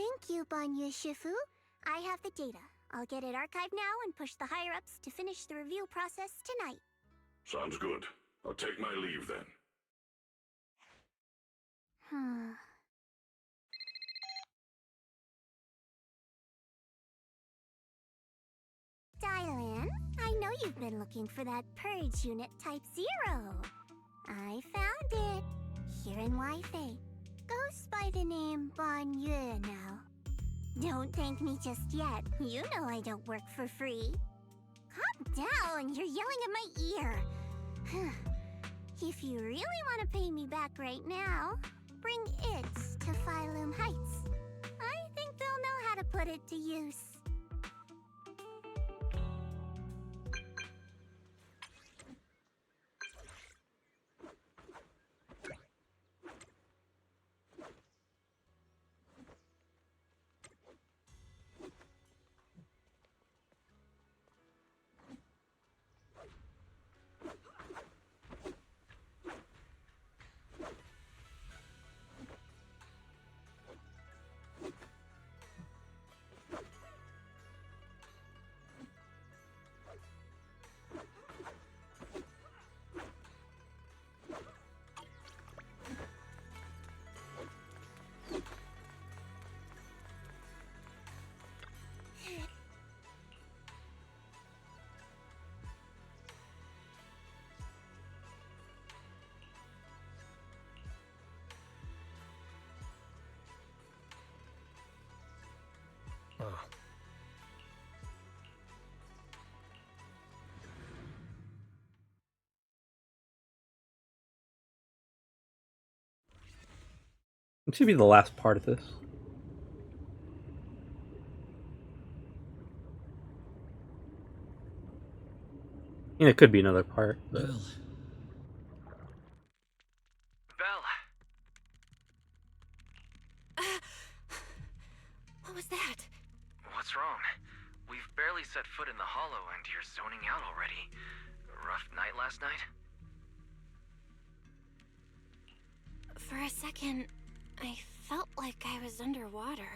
Thank you, Banyu Shifu. I have the data. I'll get it archived now and push the higher-ups to finish the review process tonight. Sounds good. I'll take my leave then. Dylan, I know you've been looking for that purge unit Type 0. I found it. Here in Wi-Fi. Goes by the name Banyu now. Don't thank me just yet. You know I don't work for free. Calm down, you're yelling at my ear. If you really want to pay me back right now, bring it to Phylum Heights. I think they'll know how to put it to use. It should be the last part of this. I mean, it could be another part, but... Belle. What was that? What's wrong? We've barely set foot in the hollow and you're zoning out already. Rough night last night? For a second, I felt like I was underwater.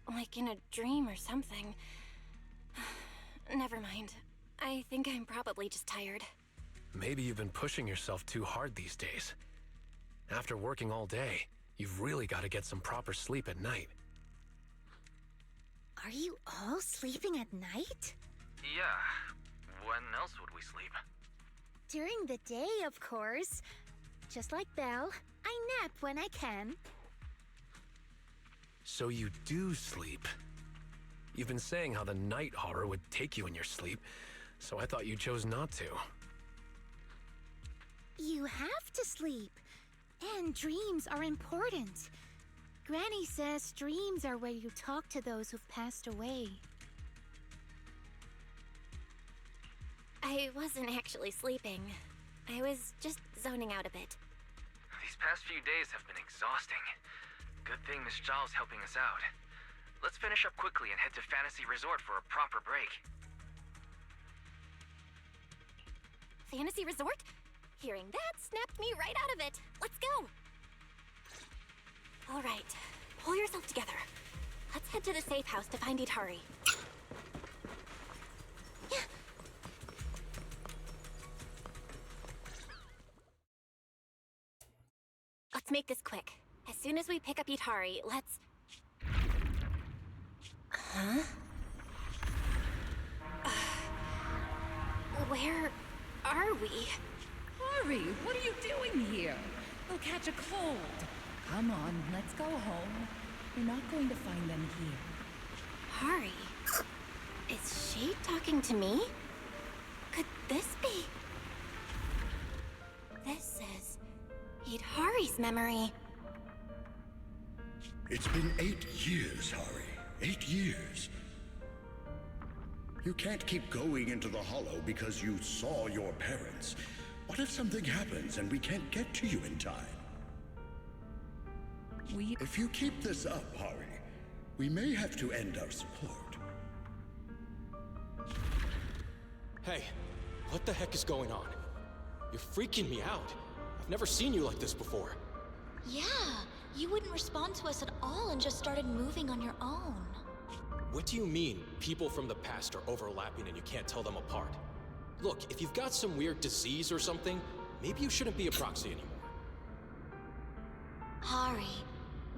Like in a dream or something. Never mind. I think I'm probably just tired. Maybe you've been pushing yourself too hard these days. After working all day, you've really got to get some proper sleep at night. Are you all sleeping at night? Yeah. When else would we sleep? During the day, of course. Just like Belle, I nap when I can. So you do sleep. You've been saying how the night horror would take you in your sleep, so I thought you chose not to. You have to sleep. And dreams are important. Granny says dreams are where you talk to those who've passed away. I wasn't actually sleeping. I was just zoning out a bit. These past few days have been exhausting. Good thing Miss Zhao's helping us out. Let's finish up quickly and head to Fantasy Resort for a proper break. Fantasy Resort? Hearing that snapped me right out of it. Let's go! All right, pull yourself together. Let's head to the safe house to find Itari. Let's make this quick. As soon as we pick up Itari, let's... Huh? Where are we? Hurry, what are you doing here? They'll catch a cold. Come on, let's go home. You're not going to find them here. Hari? Is she talking to me? Could this be? This is Hari's memory. It's been 8 years, Hari. 8 years. You can't keep going into the hollow because you saw your parents. What if something happens and we can't get to you in time? If you keep this up, Hari, we may have to end our support. Hey, what the heck is going on? You're freaking me out. I've never seen you like this before. Yeah, You wouldn't respond to us at all and just started moving on your own. What do you mean, people from the past are overlapping and you can't tell them apart? Look, if you've got some weird disease or something, maybe you shouldn't be a proxy anymore. Hari,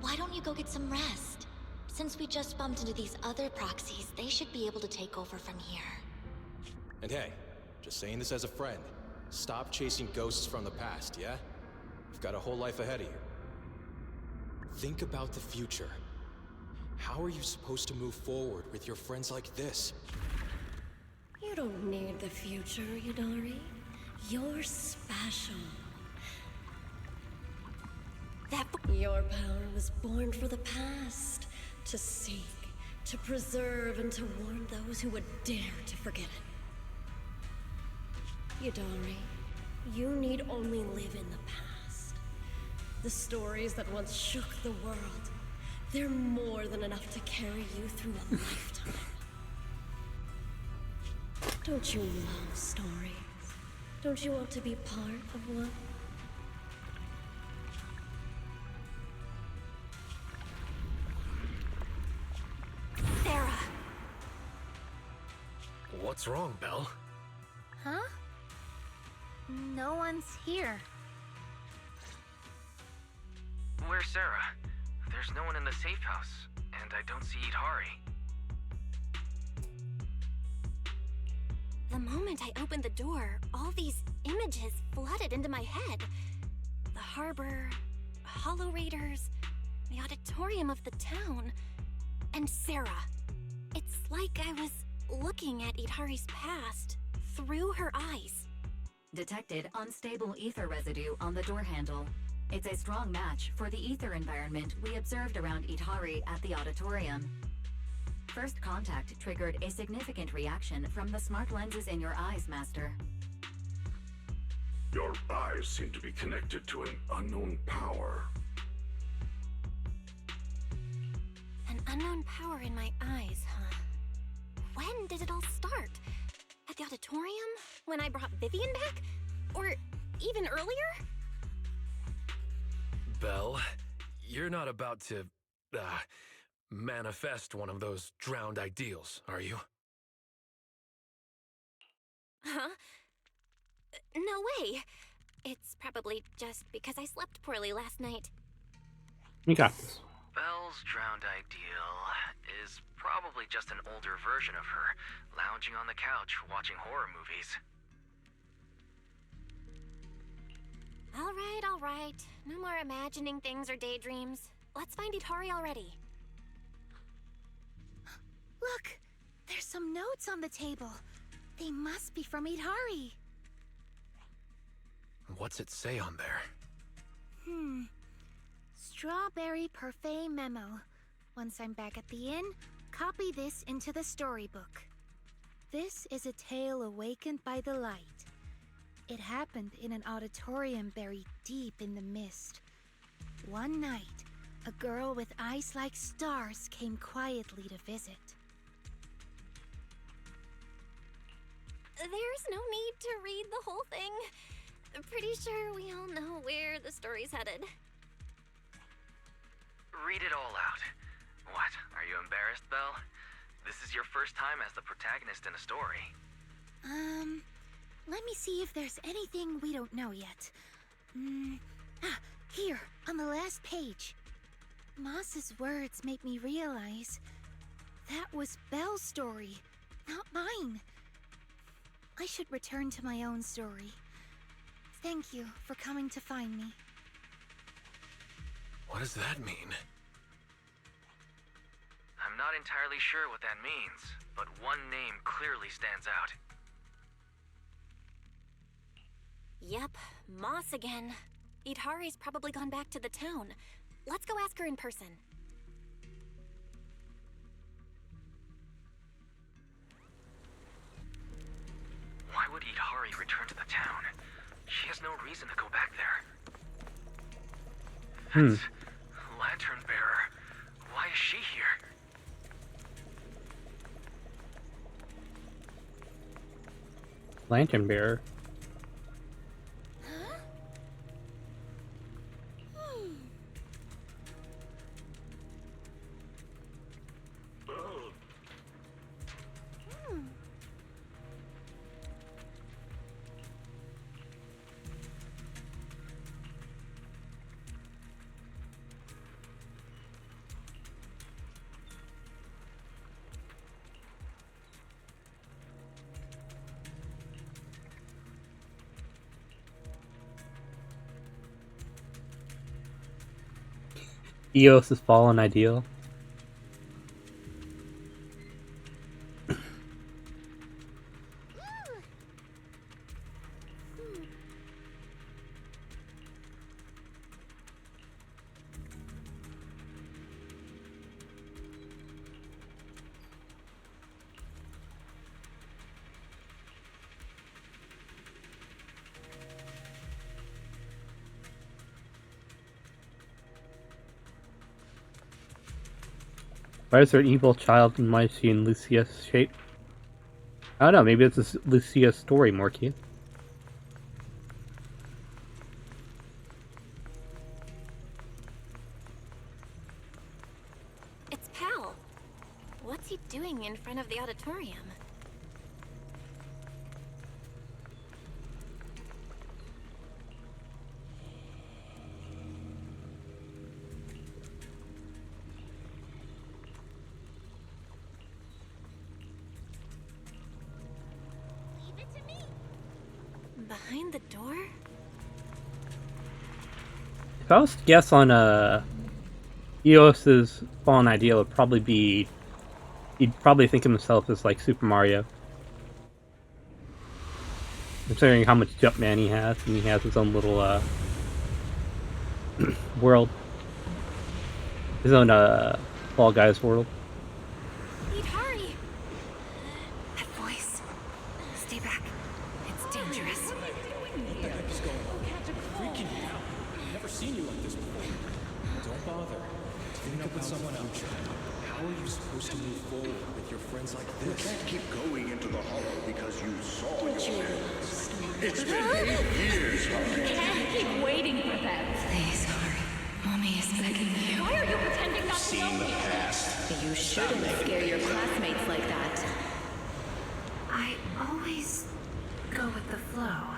why don't you go get some rest? Since we just bumped into these other proxies, they should be able to take over from here. And hey, just saying this as a friend, stop chasing ghosts from the past, yeah? You've got a whole life ahead of you. Think about the future. How are you supposed to move forward with your friends like this? You don't need the future, Yudari. You're special. Your power was born for the past, to seek, to preserve, and to warn those who would dare to forget it. Yudari, you need only live in the past. The stories that once shook the world, they're more than enough to carry you through a lifetime. Don't you love stories? Don't you want to be part of one? Sarah! What's wrong, Belle? Huh? No one's here. Where's Sarah? There's no one in the safe house, and I don't see Hari. The moment I opened the door, all these images flooded into my head. The harbor, Hollow Raiders, the auditorium of the town, and Sarah. It's like I was looking at Idhari's past through her eyes. Detected unstable ether residue on the door handle. It's a strong match for the ether environment we observed around Idhari at the auditorium. First contact triggered a significant reaction from the smart lenses in your eyes, Master. Your eyes seem to be connected to an unknown power. An unknown power in my eyes, huh? When did it all start? At the auditorium? When I brought Vivian back? Or even earlier? Belle, you're not about to, manifest one of those drowned ideals, are you? Huh? No way. It's probably just because I slept poorly last night. You got this. Belle's drowned ideal is probably just an older version of her, lounging on the couch watching horror movies. All right. No more imagining things or daydreams. Let's find Idhari already. Look! There's some notes on the table. They must be from Idhari. What's it say on there? Strawberry Parfait memo. Once I'm back at the inn, copy this into the storybook. This is a tale awakened by the light. It happened in an auditorium buried deep in the mist. One night, a girl with eyes like stars came quietly to visit. There's no need to read the whole thing. I'm pretty sure we all know where the story's headed. Read it all out. What, are you embarrassed, Belle? This is your first time as the protagonist in a story. Let me see if there's anything we don't know yet. Here, on the last page. Moss's words make me realize that was Belle's story, not mine. I should return to my own story. Thank you for coming to find me. What does that mean? I'm not entirely sure what that means, but one name clearly stands out. Yep, Moss again. Idhari's probably gone back to the town. Let's go ask her in person. Why would Idhari return to the town? She has no reason to go back there. That's Lantern Bearer. Why is she here? Lantern Bearer. Eos's fallen ideal. Why is there an evil child in my scene Lucia's shape? I don't know, maybe it's a Lucia's story, Morky. It's Pal. What's he doing in front of the auditorium? Behind the door? If I was to guess on Eos's fallen ideal, would probably be he'd probably think of himself as like Super Mario. Considering how much Jumpman he has, and he has his own little world. His own Fall Guys world. Hurry! That voice. Stay back. It's dangerous. What the heck is going on? Freaking you out. Never seen you like this before. Don't bother. Think up with someone else. How are you supposed to move forward with your friends like You this? can't keep going into the hollow because you saw your parents. It's been 8 years, Harry. Can't keep waiting for them. Please, Harry. Mommy is begging you. Why are you pretending not to know me? You shouldn't scare your classmates like that. I always go with the flow.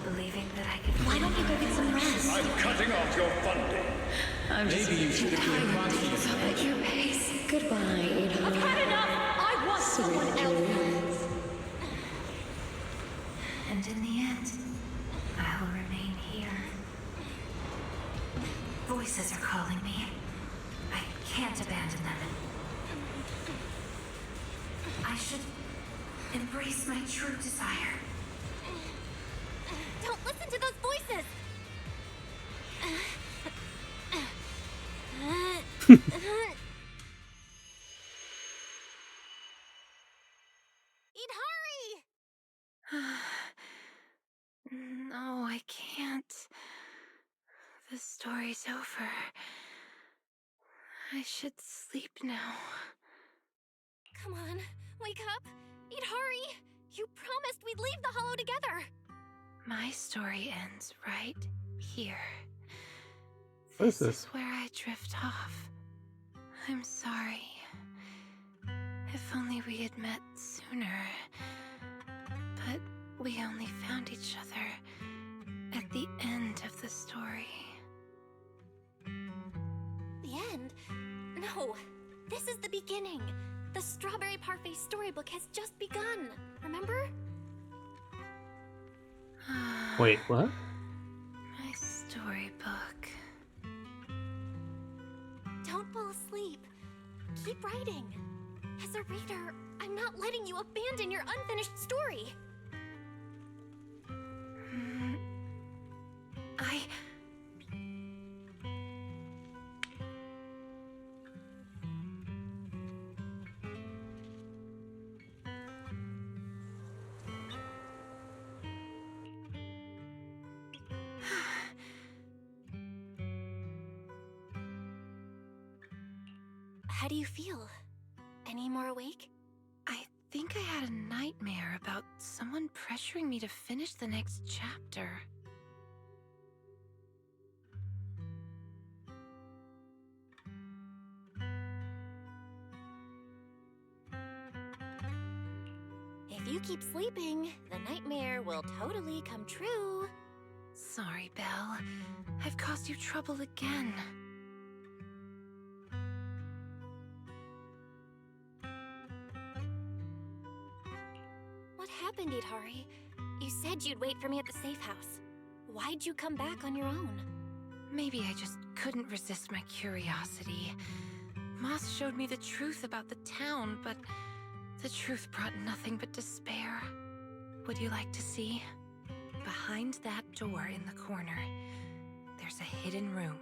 Believing that I could. Why don't you go get some rest? I'm cutting off your funding. Maybe you should have been proxy at your pace. Goodbye, Ada. I've had enough! I want someone else! And in the end, I will remain here. Voices are calling me. I can't abandon them. I should embrace my true desire. Don't listen to those voices! Eat hurry! No, I can't. The story's over. I should sleep now. Come on, wake up! Eat hurry! You promised we'd leave the hollow together! My story ends right here. What is This this? is where I drift off. I'm sorry. If only we had met sooner. But we only found each other at the end of the story. The end? No, this is the beginning. The Strawberry Parfait storybook has just begun, remember? Wait, what? My storybook. Don't fall asleep. Keep writing. As a reader, I'm not letting you abandon your unfinished story. How do you feel? Any more awake? I think I had a nightmare about someone pressuring me to finish the next chapter. If you keep sleeping, the nightmare will totally come true. Sorry, Belle. I've caused you trouble again. What happened, Idhari? You said you'd wait for me at the safe house. Why'd you come back on your own? Maybe I just couldn't resist my curiosity. Moss showed me the truth about the town, but the truth brought nothing but despair. Would you like to see? Behind that door in the corner, there's a hidden room.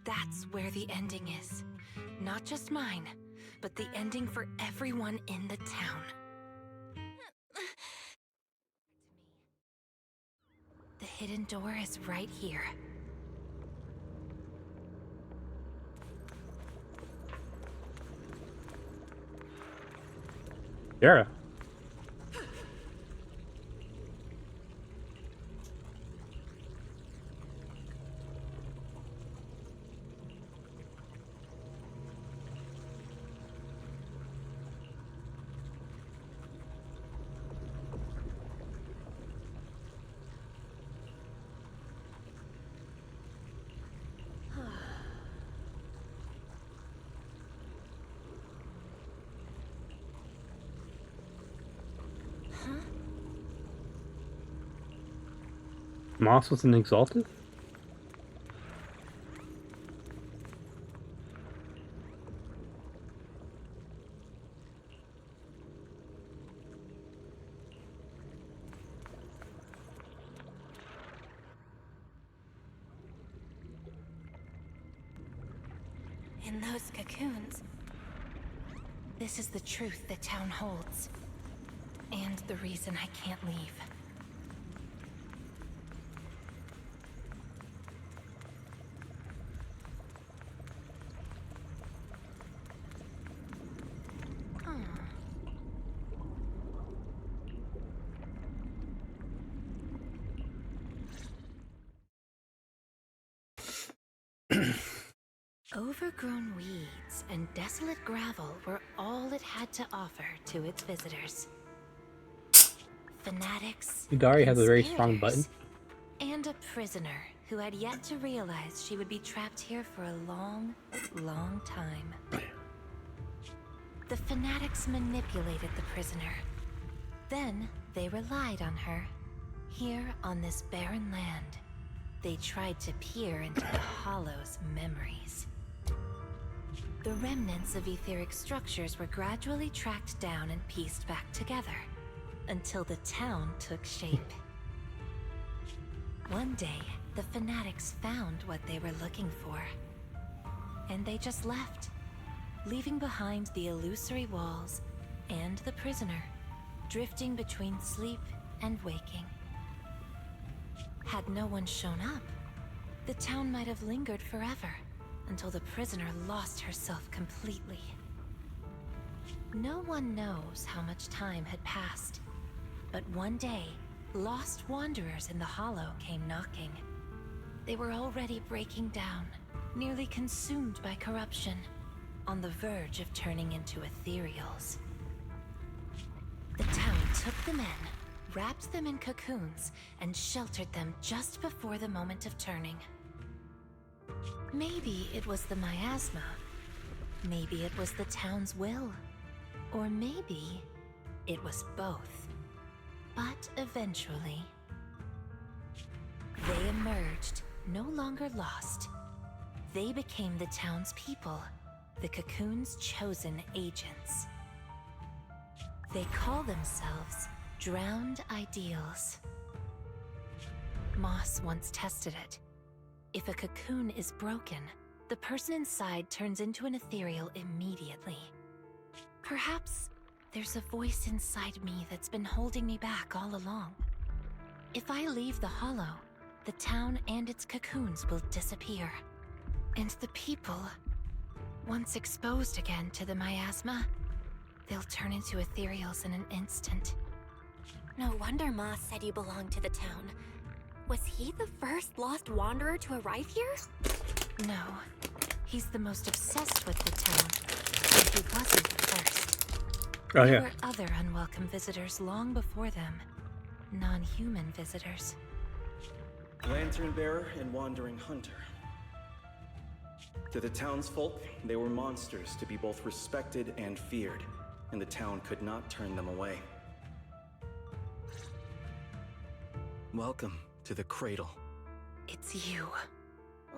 That's where the ending is. Not just mine, but the ending for everyone in the town. The hidden door is right here. Yara. Moss was an exalted? In those cocoons, this is the truth the town holds. And the reason I can't leave. Overgrown weeds and desolate gravel were all it had to offer to its visitors. Fanatics, Hidari has a very strong button. and a prisoner who had yet to realize she would be trapped here for a long, long time. The fanatics manipulated the prisoner. Then they relied on her. Here on this barren land, they tried to peer into the Hollow's memories. The remnants of etheric structures were gradually tracked down and pieced back together, until the town took shape. One day, the fanatics found what they were looking for. And they just left, leaving behind the illusory walls and the prisoner, drifting between sleep and waking. Had no one shown up, the town might have lingered forever, until the prisoner lost herself completely. No one knows how much time had passed, but one day, lost wanderers in the Hollow came knocking. They were already breaking down, nearly consumed by corruption, on the verge of turning into ethereals. The town took them in, wrapped them in cocoons, and sheltered them just before the moment of turning. Maybe it was the miasma. Maybe it was the town's will. Or maybe it was both. But eventually, they emerged, no longer lost. They became the town's people, the cocoon's chosen agents. They call themselves Drowned Ideals. Moss once tested it. If a cocoon is broken, the person inside turns into an ethereal immediately. Perhaps there's a voice inside me that's been holding me back all along. If I leave the Hollow, the town and its cocoons will disappear. And the people, once exposed again to the miasma, they'll turn into ethereals in an instant. No wonder Moss said you belonged to the town. Was he the first lost wanderer to arrive here? No. He's the most obsessed with the town. But he wasn't the first. Oh, There yeah. were other unwelcome visitors long before them. Non-human visitors. Lantern bearer and wandering hunter. To the townsfolk, they were monsters to be both respected and feared, and the town could not turn them away. Welcome to the cradle. It's you.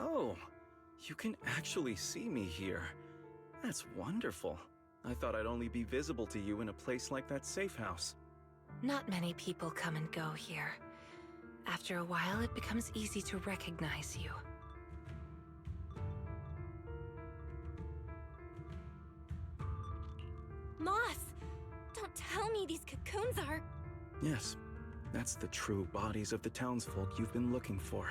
Oh, you can actually see me here. That's wonderful. I thought I'd only be visible to you in a place like that safe house. Not many people come and go here. After a while, it becomes easy to recognize you. Moss! Don't tell me these cocoons are... Yes, that's the true bodies of the townsfolk you've been looking for.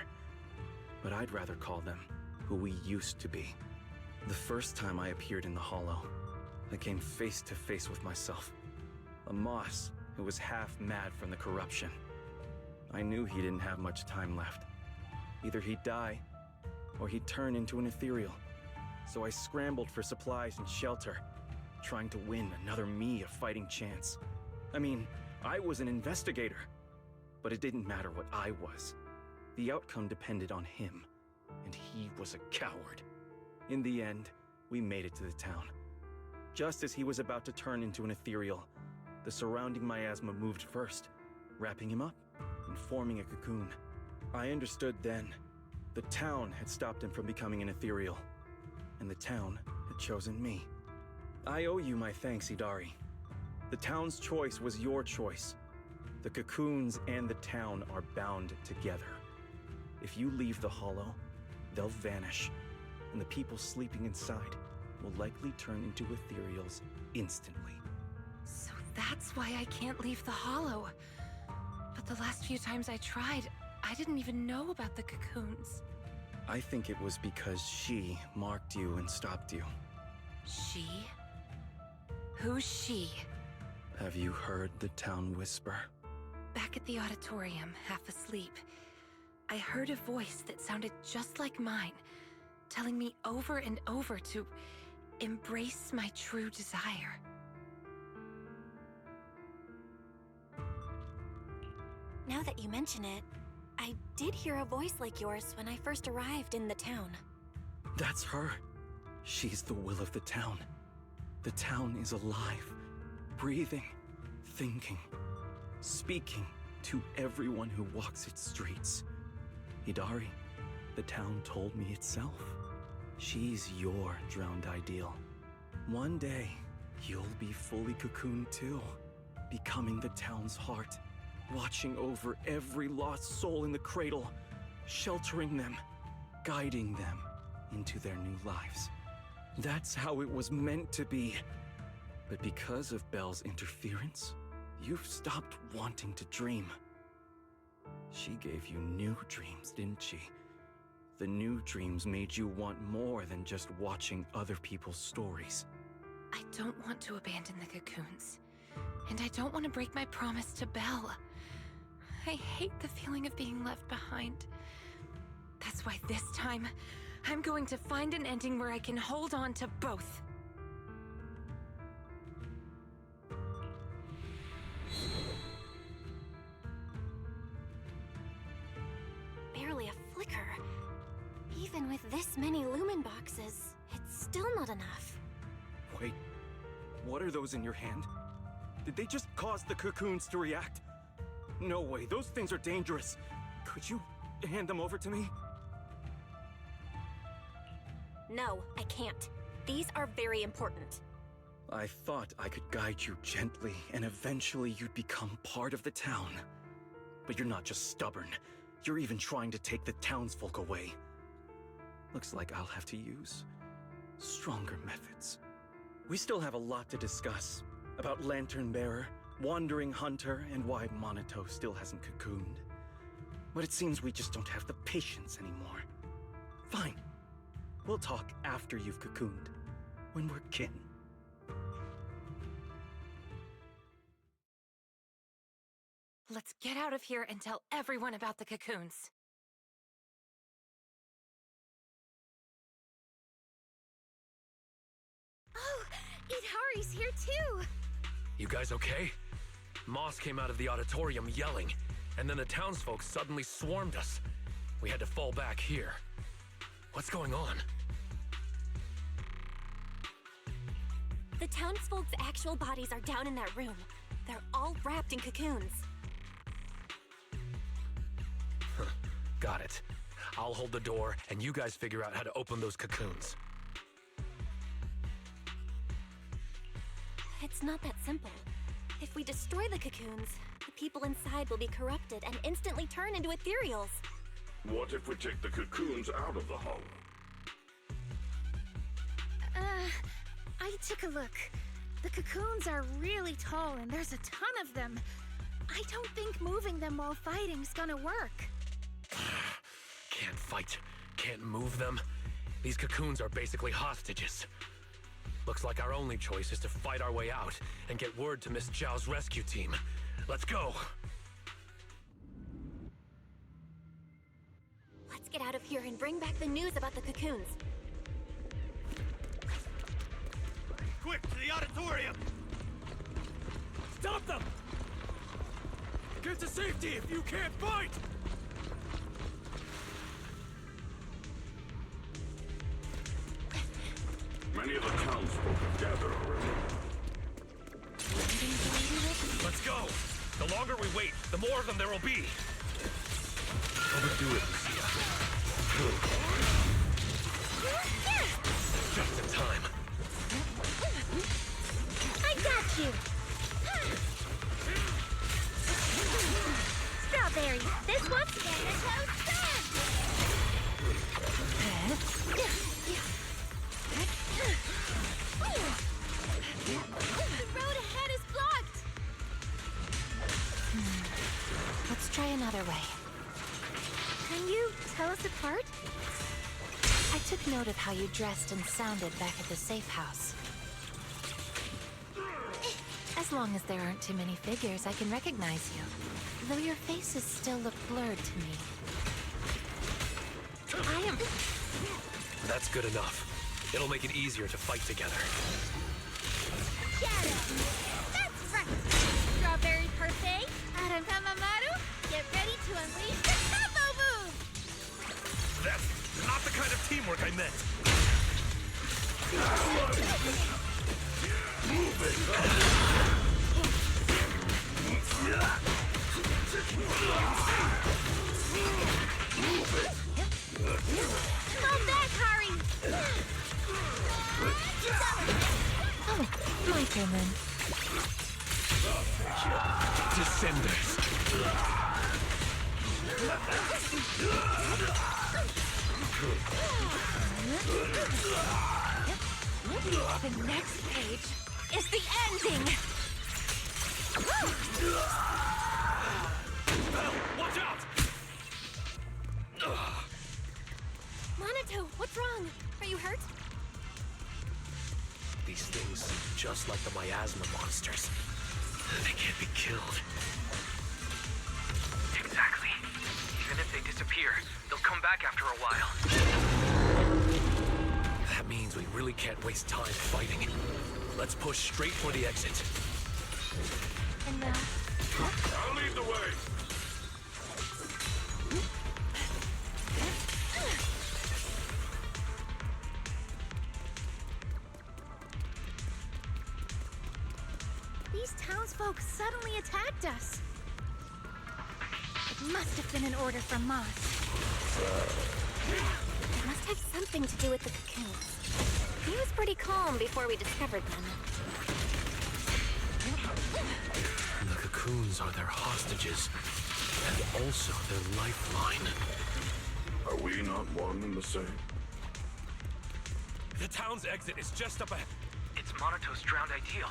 But I'd rather call them who we used to be. The first time I appeared in the Hollow, I came face to face with myself. A Moss who was half mad from the corruption. I knew he didn't have much time left. Either he'd die, or he'd turn into an ethereal. So I scrambled for supplies and shelter, trying to win another me a fighting chance. I mean, I was an investigator, but it didn't matter what I was. The outcome depended on him, and he was a coward. In the end, we made it to the town. Just as he was about to turn into an ethereal, the surrounding miasma moved first, wrapping him up and forming a cocoon. I understood then. The town had stopped him from becoming an ethereal, and the town had chosen me. I owe you my thanks, Idari. The town's choice was your choice. The cocoons and the town are bound together. If you leave the Hollow, they'll vanish, and the people sleeping inside will likely turn into ethereals instantly. So that's why I can't leave the Hollow. But the last few times I tried, I didn't even know about the cocoons. I think it was because she marked you and stopped you. She? Who's she? Have you heard the town whisper? Back at the auditorium, half asleep, I heard a voice that sounded just like mine, telling me over and over to embrace my true desire. Now that you mention it, I did hear a voice like yours when I first arrived in the town. That's her. She's the will of the town. The town is alive, breathing, thinking, speaking to everyone who walks its streets. Idari, the town told me itself. She's your drowned ideal. One day, you'll be fully cocooned too, becoming the town's heart, watching over every lost soul in the cradle, sheltering them, guiding them into their new lives. That's how it was meant to be. But because of Belle's interference, you've stopped wanting to dream. She gave you new dreams, didn't she? The new dreams made you want more than just watching other people's stories. I don't want to abandon the cocoons. And I don't want to break my promise to Belle. I hate the feeling of being left behind. That's why this time, I'm going to find an ending where I can hold on to both. Barely a flicker. Even with this many lumen boxes, it's still not enough. Wait, what are those in your hand? Did they just cause the cocoons to react? No way, those things are dangerous. Could you hand them over to me? No, I can't. These are very important. I thought I could guide you gently, and eventually you'd become part of the town. But you're not just stubborn. You're even trying to take the townsfolk away. Looks like I'll have to use stronger methods. We still have a lot to discuss about Lantern Bearer, Wandering Hunter, and why Monito still hasn't cocooned. But it seems we just don't have the patience anymore. Fine. We'll talk after you've cocooned, when we're kin. Let's get out of here and tell everyone about the cocoons. Oh, Idari's here too! You guys okay? Moss came out of the auditorium yelling, and then the townsfolk suddenly swarmed us. We had to fall back here. What's going on? The townsfolk's actual bodies are down in that room. They're all wrapped in cocoons. Got it. I'll hold the door, and you guys figure out how to open those cocoons. It's not that simple. If we destroy the cocoons, the people inside will be corrupted and instantly turn into ethereals. What if we take the cocoons out of the hollow? I took a look. The cocoons are really tall and there's a ton of them. I don't think moving them while fighting's gonna work. Can't fight, can't move them. These cocoons are basically hostages. Looks like our only choice is to fight our way out and get word to Miss Zhao's rescue team. Let's go! Let's get out of here and bring back the news about the cocoons. Quick, to the auditorium! Stop them! Get to safety if you can't fight! Many of the townsfolk have gathered already. Let's go! The longer we wait, the more of them there will be! Overdo it, Lucia. Just in time. I got you! Strawberries, this one's Thanatos Sun! The road ahead is blocked! Let's try another way. Can you tell us apart? I took note of how you dressed and sounded back at the safe house. As long as there aren't too many figures, I can recognize you. Though your faces still look blurred to me. I am... That's good enough. It'll make it easier to fight together. Shadow! That's right! Strawberry Parfait, Aramamaru, get ready to unleash the combo move! That's not the kind of teamwork I meant! Move it! Come back, Hari! Oh, my turn then. Descenders! The next page is the ending! Watch out! Monato, what's wrong? Are you hurt? These things seem just like the miasma monsters. They can't be killed. Exactly. Even if they disappear, they'll come back after a while. That means we really can't waste time fighting. Let's push straight for the exit. And I'll lead the way! These townsfolk suddenly attacked us. It must have been an order from Moss. It must have something to do with the cocoons. He was pretty calm before we discovered them. The cocoons are their hostages, and also their lifeline. Are we not one and the same? The town's exit is just up ahead. It's Monato's drowned ideal.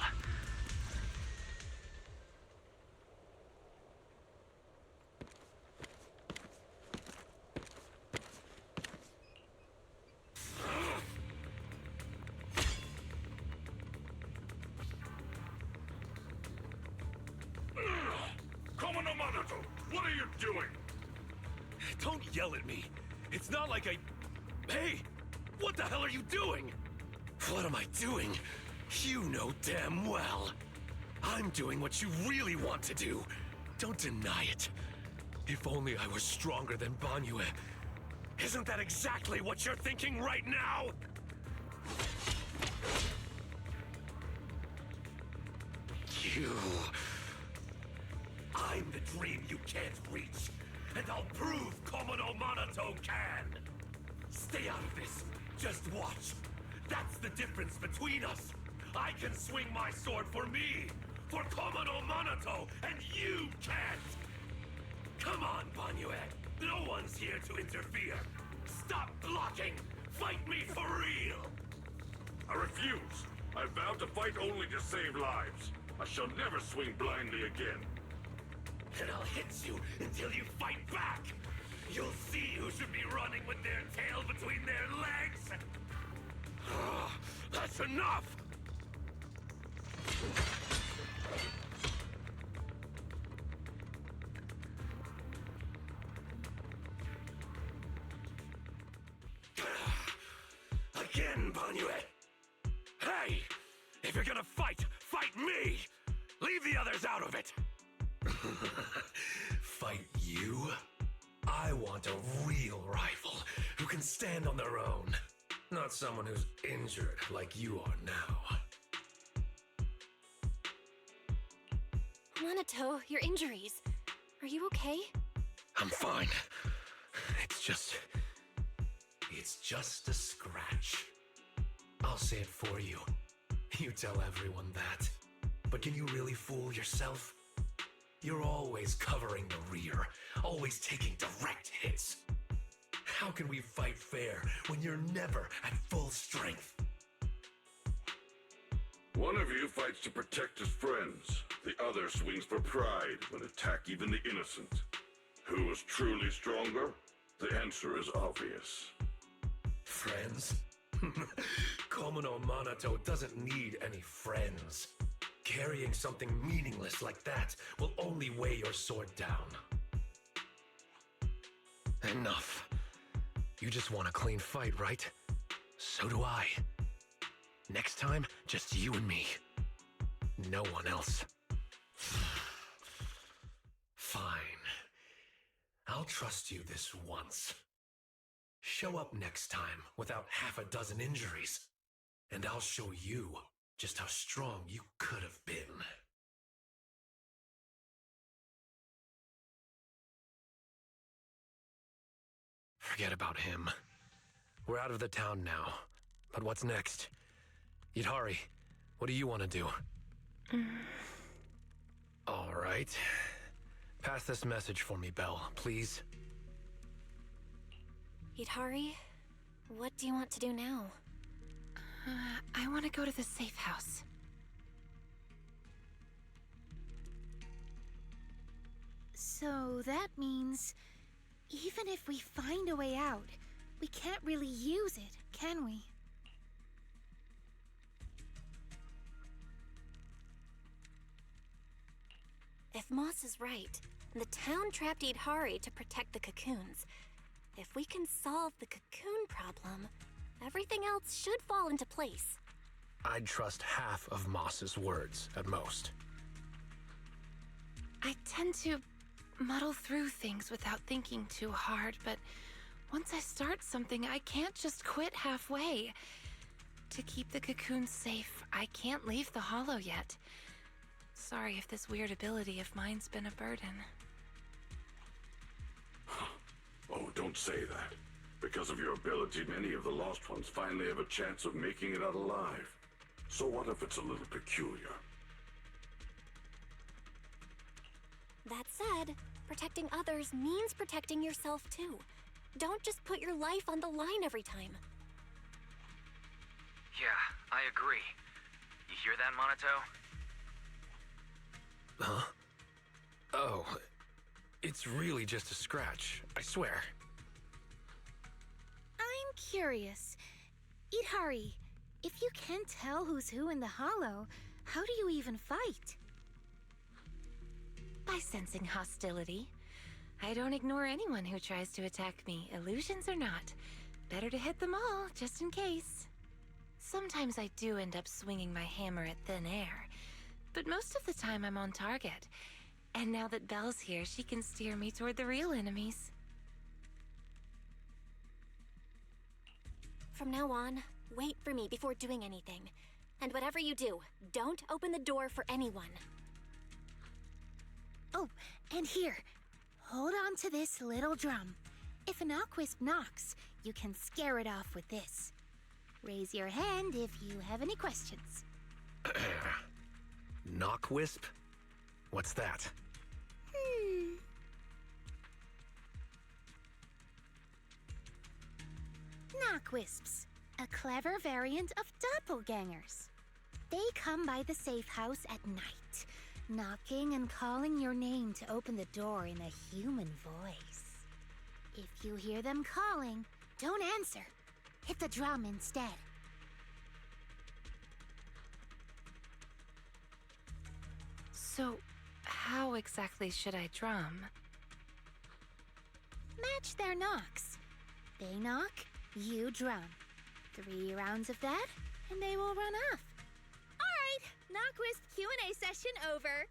Commander Monato, what are you doing? Don't yell at me. It's not like I... Hey! What the hell are you doing? What am I doing? You know damn well. I'm doing what you really want to do. Don't deny it. If only I were stronger than Banyue. Isn't that exactly what you're thinking right now? You... I'm the dream you can't reach, and I'll prove Komodo Komodo Monoto can! Stay out of this. Just watch. That's the difference between us. I can swing my sword for me, for Komodo Monoto, and you can't! Come on, Banyue. No one's here to interfere. Stop blocking! Fight me for real! I refuse. I vowed to fight only to save lives. I shall never swing blindly again. And I'll hit you until you fight back! You'll see who should be running with their tail between their legs! That's enough! Again, Banyue! Hey! If you're gonna fight, fight me! Leave the others out of it! Fight you? I want a real rival who can stand on their own. Not someone who's injured like you are now. Monoto, your injuries. Are you okay? I'm fine. It's just a scratch. I'll say it for you. You tell everyone that. But can you really fool yourself? You're always covering the rear, always taking direct hits. How can we fight fair when you're never at full strength? One of you fights to protect his friends. The other swings for pride and attack even the innocent. Who is truly stronger? The answer is obvious. Friends? Komodo Monoto doesn't need any friends. Carrying something meaningless like that will only weigh your sword down. Enough. You just want a clean fight, right? So do I. Next time, just you and me. No one else. Fine. I'll trust you this once. Show up next time without half a dozen injuries, and I'll show you just how strong you could have been. Forget about him. We're out of the town now. But what's next? Yidhari, what do you want to do? All right. Pass this message for me, Belle, please. Yidhari, what do you want to do now? I want to go to the safe house. So that means, even if we find a way out, we can't really use it, can we? If Moss is right, the town trapped Yidhari to protect the cocoons. If we can solve the cocoon problem, everything else should fall into place. I'd trust half of Moss's words at most. I tend to muddle through things without thinking too hard, but once I start something, I can't just quit halfway. To keep the cocoons safe, I can't leave the hollow yet. Sorry if this weird ability of mine's been a burden. Oh, don't say that. Because of your ability, many of the lost ones finally have a chance of making it out alive. So what if it's a little peculiar? That said, protecting others means protecting yourself too. Don't just put your life on the line every time. Yeah, I agree. You hear that, Monoto? Huh? Oh, it's really just a scratch, I swear. I'm curious. Yidhari, if you can't tell who's who in the hollow, how do you even fight? By sensing hostility. I don't ignore anyone who tries to attack me, illusions or not. Better to hit them all, just in case. Sometimes I do end up swinging my hammer at thin air, but most of the time I'm on target. And now that Belle's here, she can steer me toward the real enemies. From now on, wait for me before doing anything. And whatever you do, don't open the door for anyone. Oh, and here, hold on to this little drum. If an Aquisp knocks, you can scare it off with this. Raise your hand if you have any questions. Knockwisp? What's that? Knockwisps, a clever variant of doppelgangers. They come by the safe house at night, knocking and calling your name to open the door in a human voice. If you hear them calling, don't answer. Hit the drum instead. So, how exactly should I drum? Match their knocks. They knock, you drum. 3 rounds of that, and they will run off. All right, Knockwisp Q&A session over.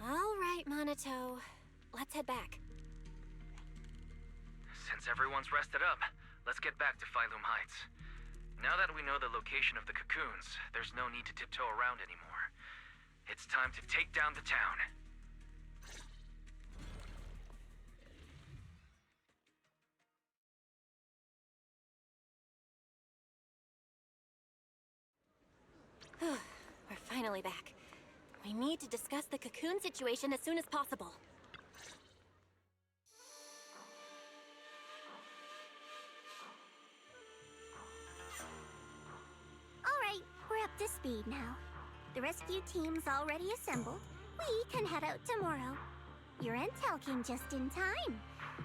All right, Monito. Let's head back. Since everyone's rested up, let's get back to Phylum Heights. Now that we know the location of the cocoons, there's no need to tiptoe around anymore. It's time to take down the town. We're finally back. We need to discuss the cocoon situation as soon as possible. Alright, we're up to speed now. The rescue team's already assembled. We can head out tomorrow. Your intel came just in time.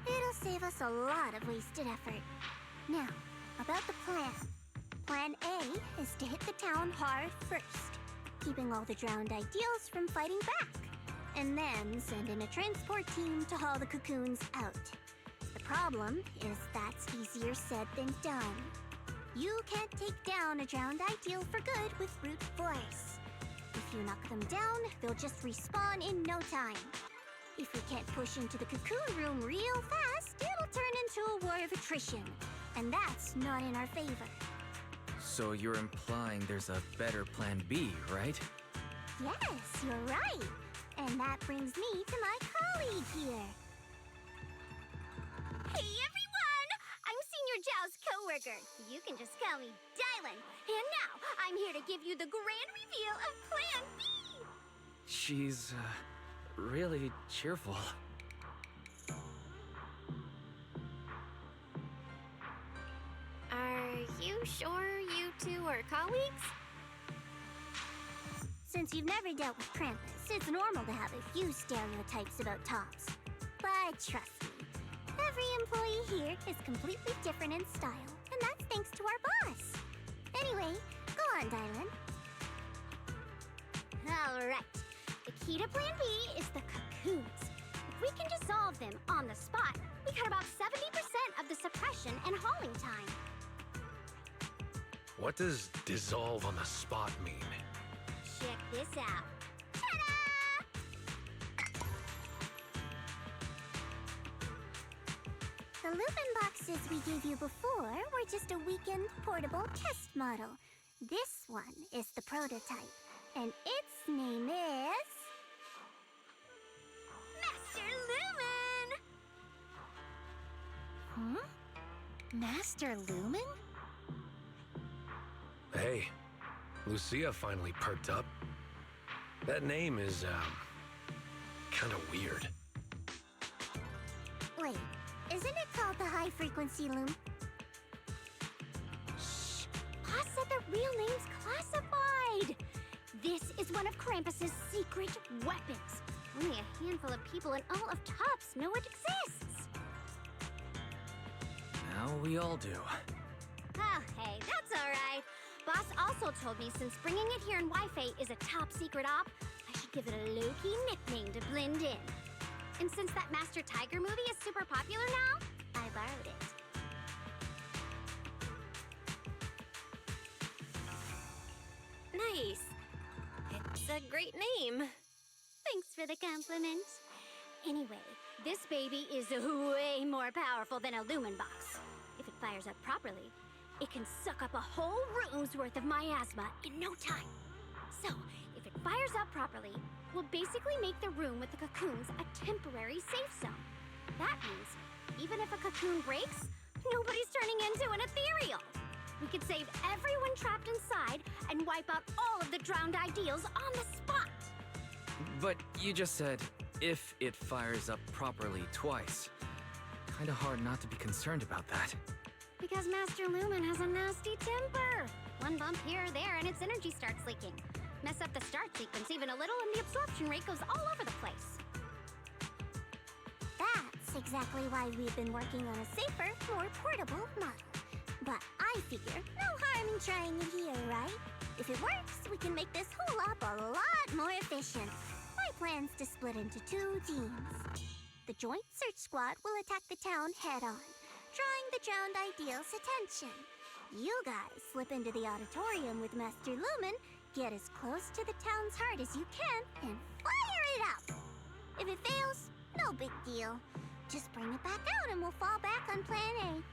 It'll save us a lot of wasted effort. Now, about the plan. Plan A is to hit the town hard first, keeping all the drowned ideals from fighting back, and then send in a transport team to haul the cocoons out. The problem is that's easier said than done. You can't take down a drowned ideal for good with brute force. If you knock them down, they'll just respawn in no time. If we can't push into the cocoon room real fast, it'll turn into a war of attrition, and that's not in our favor. So you're implying there's a better plan B, right? Yes, you're right. And that brings me to my colleague here. Hey everyone! I'm Senior Zhao's coworker. You can just call me Dylan. And now, I'm here to give you the grand reveal of Plan B! She's, really cheerful. Are you sure you two are colleagues? Since you've never dealt with Krampus, it's normal to have a few stereotypes about tops. But trust me, every employee here is completely different in style, and that's thanks to our boss. Anyway, go on, Dylan. Alright, the key to Plan B is the cocoons. If we can dissolve them on the spot, we cut about 70% of the suppression and hauling time. What does dissolve on the spot mean? Check this out. The Lupin boxes we gave you before were just a weekend portable test model. This one is the prototype, and its name is... Master Lumen! Master Lumen? Hey, Lucia finally perked up. That name is, kinda weird. Wait, isn't it called the High Frequency Loom? Shh! Boss said the real name's classified! This is one of Krampus's secret weapons. Only a handful of people in all of Tops know it exists. Now we all do. Oh, hey, that's alright. Boss also told me since bringing it here in Wi-Fi is a top secret op, I should give it a low-key nickname to blend in. And since that Master Tiger movie is super popular now, I borrowed it. Nice. It's a great name. Thanks for the compliment. Anyway, this baby is way more powerful than a lumen box. If it fires up properly, it can suck up a whole room's worth of miasma in no time. So, if it fires up properly, we'll basically make the room with the cocoons a temporary safe zone. That means, even if a cocoon breaks, nobody's turning into an ethereal. We could save everyone trapped inside and wipe out all of the drowned ideals on the spot. But you just said, if it fires up properly twice. Kinda hard not to be concerned about that. Because Master Lumen has a nasty temper. One bump here or there and its energy starts leaking. Mess up the start sequence even a little and the absorption rate goes all over the place. That's exactly why we've been working on a safer, more portable model. But I figure no harm in trying it here, right? If it works, we can make this whole op a lot more efficient. My plan's to split into 2 teams. The Joint Search Squad will attack the town head-on, drawing the drowned ideal's attention. You guys slip into the auditorium with Master Lumen, get as close to the town's heart as you can, and fire it up! If it fails, no big deal. Just bring it back out and we'll fall back on Plan A.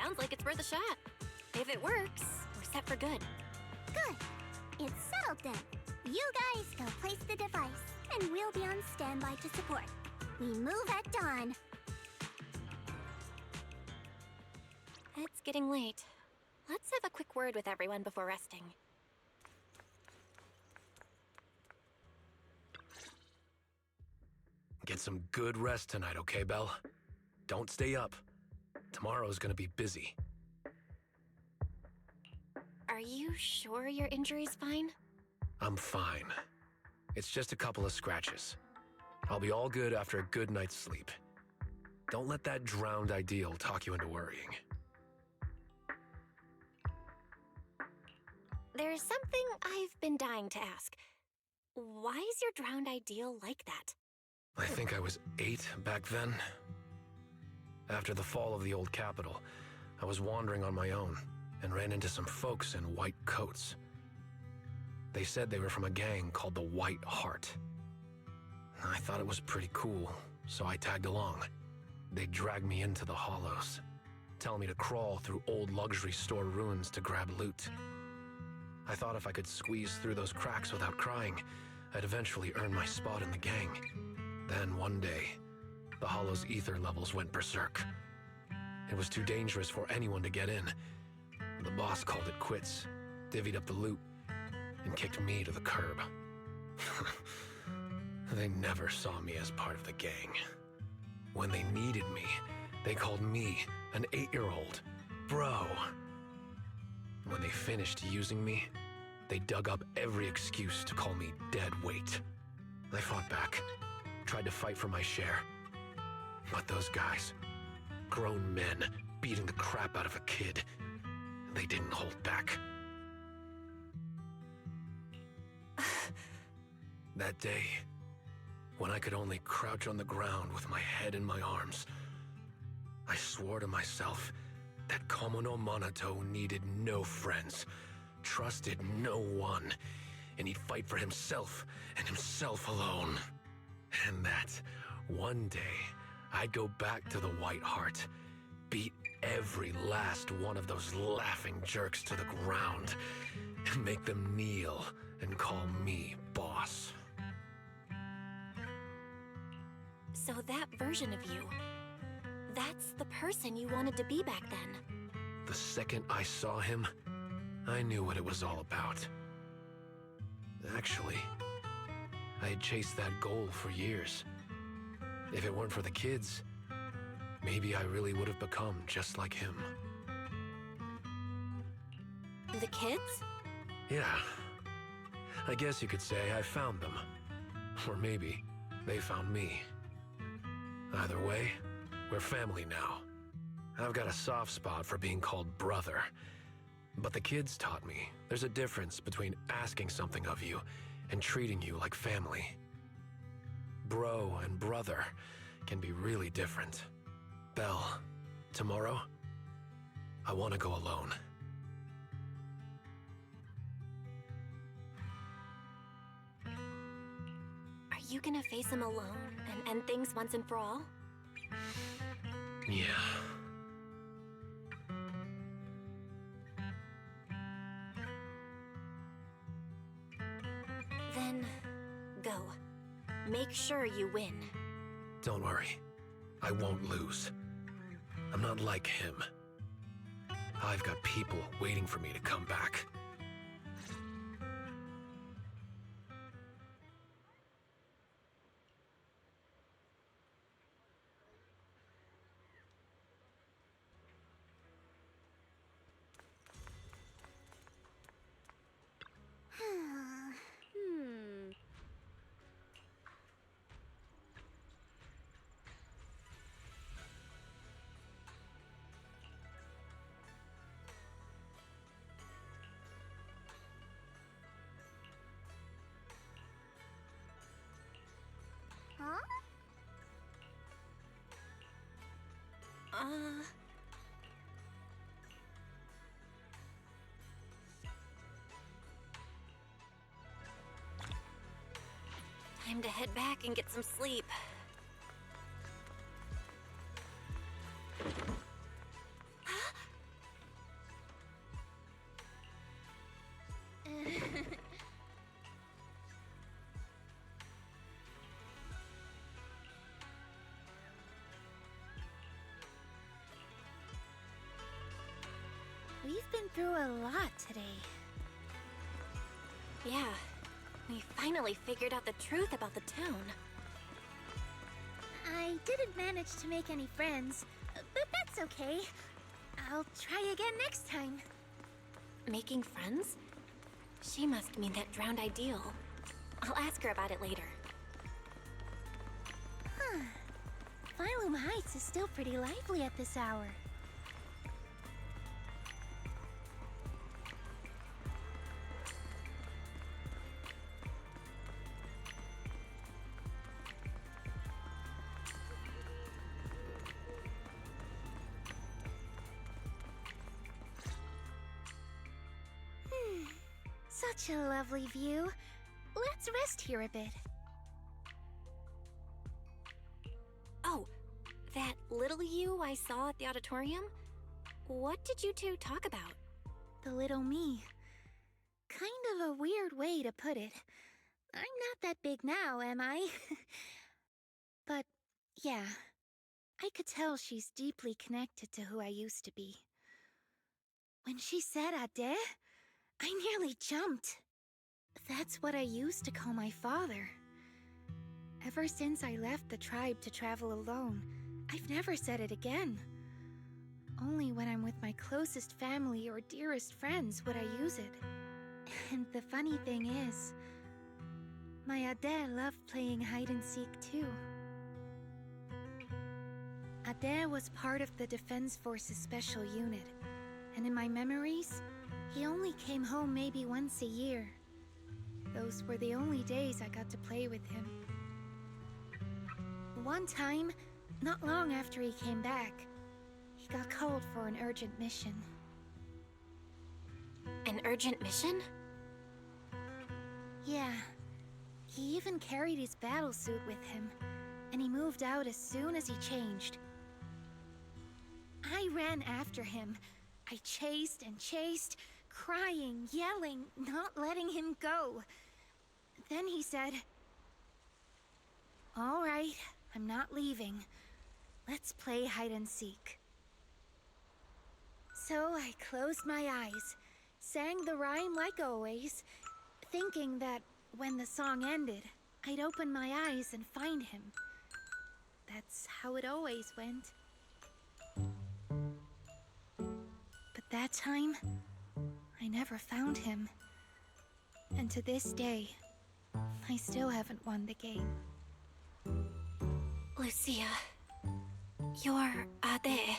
Sounds like it's worth a shot. If it works, we're set for good. Good. It's settled then. You guys go place the device, and we'll be on standby to support. We move at dawn. It's getting late. Let's have a quick word with everyone before resting. Get some good rest tonight, okay, Belle? Don't stay up. Tomorrow's gonna be busy. Are you sure your injury's fine? I'm fine. It's just a couple of scratches. I'll be all good after a good night's sleep. Don't let that drowned ideal talk you into worrying. There's something I've been dying to ask. Why is your drowned ideal like that? I think I was 8 back then. After the fall of the old capital, I was wandering on my own and ran into some folks in white coats. They said they were from a gang called the White Heart. I thought it was pretty cool, so I tagged along. They dragged me into the hollows, telling me to crawl through old luxury store ruins to grab loot. I thought if I could squeeze through those cracks without crying, I'd eventually earn my spot in the gang. Then one day, the hollow's ether levels went berserk. It was too dangerous for anyone to get in. The boss called it quits, divvied up the loot, and kicked me to the curb. They never saw me as part of the gang. When they needed me, they called me, an 8-year-old, bro. When they finished using me, they dug up every excuse to call me dead weight. I fought back, tried to fight for my share. But those guys, grown men beating the crap out of a kid, they didn't hold back. That day, when I could only crouch on the ground with my head in my arms, I swore to myself that Komono Monato needed no friends, trusted no one, and he'd fight for himself and himself alone. And that, one day, I'd go back to the White Heart, beat every last one of those laughing jerks to the ground, and make them kneel and call me boss. So that version of you, that's the person you wanted to be back then. The second I saw him, I knew what it was all about. Actually, I had chased that goal for years. If it weren't for the kids, maybe I really would have become just like him. The kids? Yeah. I guess you could say I found them. Or maybe they found me. Either way, we're family now. I've got a soft spot for being called brother. But the kids taught me there's a difference between asking something of you and treating you like family. Bro and brother can be really different. Belle, tomorrow, I want to go alone. you gonna face him alone and end things once and for all? Yeah. Then, go. Make sure you win. Don't worry. I won't lose. I'm not like him. I've got people waiting for me to come back. Huh? Time to head back and get some sleep. We've been through a lot today. Yeah, we finally figured out the truth about the town. I didn't manage to make any friends, but that's okay. I'll try again next time. Making friends? She must mean that drowned ideal. I'll ask her about it later. Huh. Phylum Heights is still pretty lively at this hour. Such a lovely view. Let's rest here a bit. Oh, that little you I saw at the auditorium? What did you two talk about? The little me. Kind of a weird way to put it. I'm not that big now, am I? But, yeah. I could tell she's deeply connected to who I used to be. When she said Ade, I nearly jumped. That's what I used to call my father. Ever since I left the tribe to travel alone, I've never said it again. Only when I'm with my closest family or dearest friends would I use it. And the funny thing is, my Ade loved playing hide-and-seek too. Ade was part of the Defense Force's special unit, and in my memories, he only came home maybe once a year. Those were the only days I got to play with him. One time, not long after he came back, he got called for an urgent mission. An urgent mission? Yeah. He even carried his battlesuit with him, and he moved out as soon as he changed. I ran after him. I chased and chased, crying, yelling, not letting him go. Then he said, "All right, I'm not leaving. Let's play hide-and-seek." So I closed my eyes, sang the rhyme like always, thinking that when the song ended, I'd open my eyes and find him. That's how it always went. But that time, I never found him. And to this day, I still haven't won the game. Lucia, you're Ade.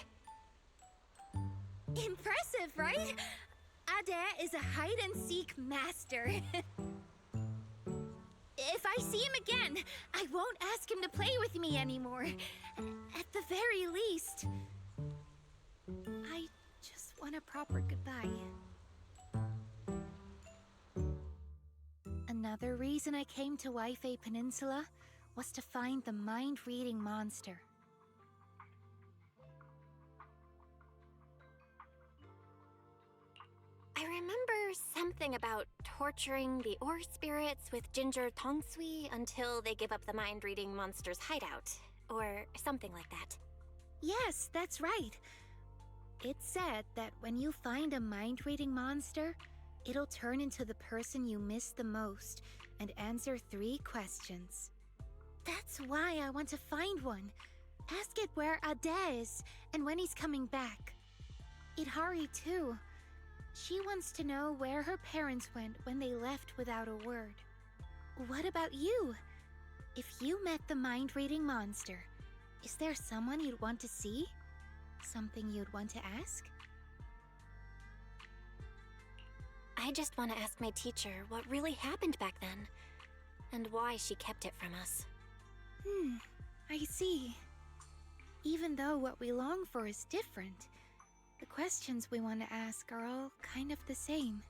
Impressive, right? Ade is a hide-and-seek master. If I see him again, I won't ask him to play with me anymore. At the very least, I just want a proper goodbye. Another reason I came to Waifei Peninsula was to find the mind-reading monster. I remember something about torturing the ore spirits with ginger tongsui until they give up the mind-reading monster's hideout, or something like that. Yes, that's right. It's said that when you find a mind-reading monster, it'll turn into the person you miss the most and answer 3 questions. That's why I want to find one. Ask it where Ade is and when he's coming back. Idhari too. She wants to know where her parents went when they left without a word. What about you? If you met the mind-reading monster, is there someone you'd want to see? Something you'd want to ask? I just want to ask my teacher what really happened back then, and why she kept it from us. I see. Even though what we long for is different, the questions we want to ask are all kind of the same.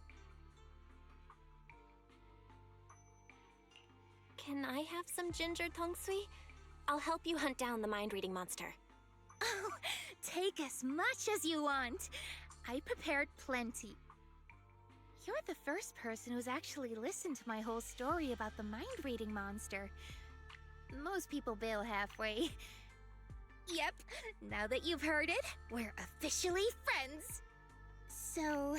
Can I have some ginger tongsui? I'll help you hunt down the mind-reading monster. Oh, take as much as you want. I prepared plenty. You're the first person who's actually listened to my whole story about the mind-reading monster. Most people bail halfway. Yep, now that you've heard it, we're officially friends. So,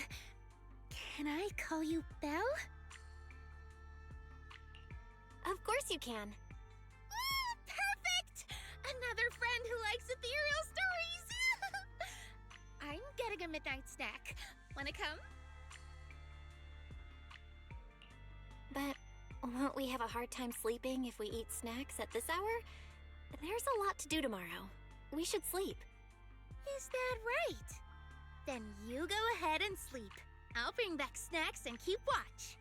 can I call you Belle? Of course you can. Perfect! Another friend who likes ethereal stories! I'm getting a midnight snack. Wanna come? But won't we have a hard time sleeping if we eat snacks at this hour? There's a lot to do tomorrow. We should sleep. Is that right? Then you go ahead and sleep. I'll bring back snacks and keep watch.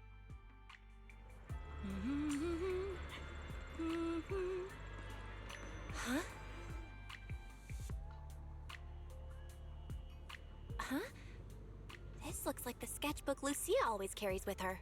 Huh? Huh? This looks like the sketchbook Lucia always carries with her.